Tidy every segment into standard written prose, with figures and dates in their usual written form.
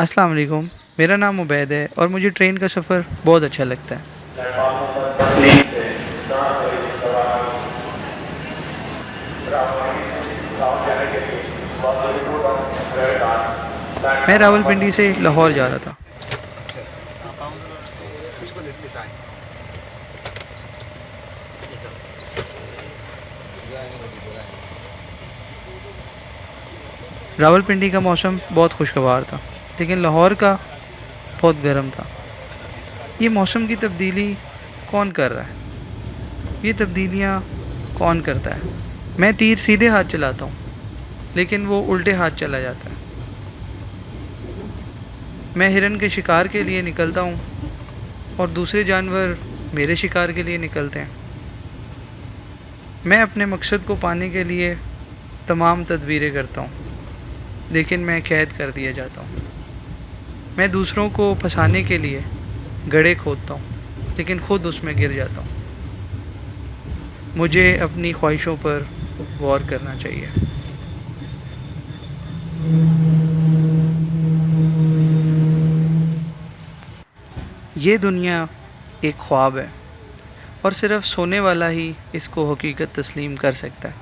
अस्सलाम वालेकुम। मेरा नाम उबैद है और मुझे ट्रेन का सफ़र बहुत अच्छा लगता है। मैं रावलपिंडी से लाहौर जा रहा था। रावलपिंडी का मौसम बहुत खुशगवार था, लेकिन लाहौर का बहुत गर्म था। ये मौसम की तब्दीली कौन कर रहा है? ये तब्दीलियाँ कौन करता है? मैं तीर सीधे हाथ चलाता हूँ, लेकिन वो उल्टे हाथ चला जाता है। मैं हिरन के शिकार के लिए निकलता हूँ और दूसरे जानवर मेरे शिकार के लिए निकलते हैं। मैं अपने मकसद को पाने के लिए तमाम तदबीरें करता हूँ, लेकिन मैं कैद कर दिया जाता हूँ। मैं दूसरों को फंसाने के लिए गड्ढे खोदता हूँ, लेकिन खुद उसमें गिर जाता हूँ। मुझे अपनी ख्वाहिशों पर गौर करना चाहिए। ये दुनिया एक ख्वाब है और सिर्फ सोने वाला ही इसको हकीकत तस्लीम कर सकता है।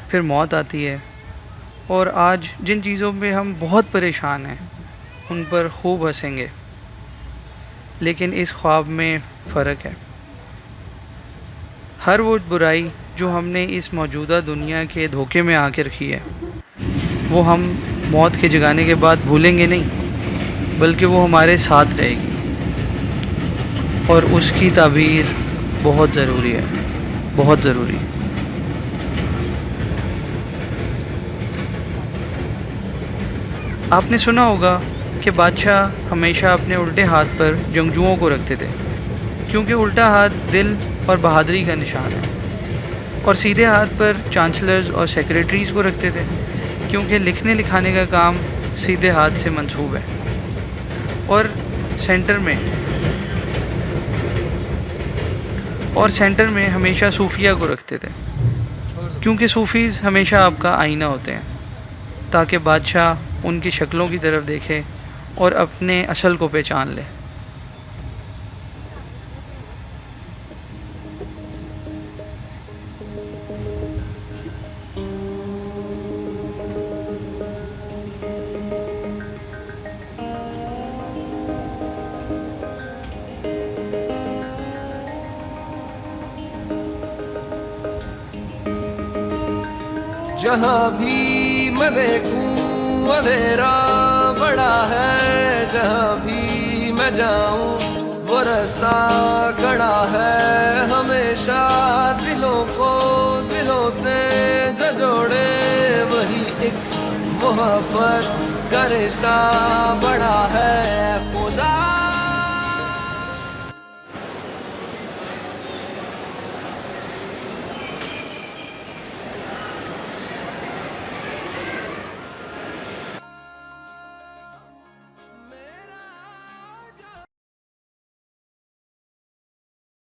फिर मौत आती है और आज जिन चीज़ों पे हम बहुत परेशान हैं उन पर खूब हंसेंगे, लेकिन इस ख्वाब में फ़र्क है। हर वो बुराई जो हमने इस मौजूदा दुनिया के धोखे में आके रखी है, वो हम मौत के जगाने के बाद भूलेंगे नहीं, बल्कि वो हमारे साथ रहेगी। और उसकी ताबीर बहुत ज़रूरी है, बहुत ज़रूरी। आपने सुना होगा कि बादशाह हमेशा अपने उल्टे हाथ पर जंगजुओं को रखते थे, क्योंकि उल्टा हाथ दिल और बहादुरी का निशान है। और सीधे हाथ पर चांसलर्स और सेक्रेटरीज़ को रखते थे, क्योंकि लिखने लिखाने का काम सीधे हाथ से मंसूब है। और सेंटर में सेंटर में हमेशा सूफिया को रखते थे, क्योंकि सूफीज़ हमेशा आपका आईना होते हैं, ताकि बादशाह उनकी शक्लों की तरफ देखे और अपने असल को पहचान ले। जहाँ भी मैं देखूं अंधेरा बड़ा है, जहाँ भी मैं जाऊं वो रास्ता खड़ा है। हमेशा दिलों को दिलों से जो जोड़े वही एक मोहब्बत का रिश्ता बड़ा है।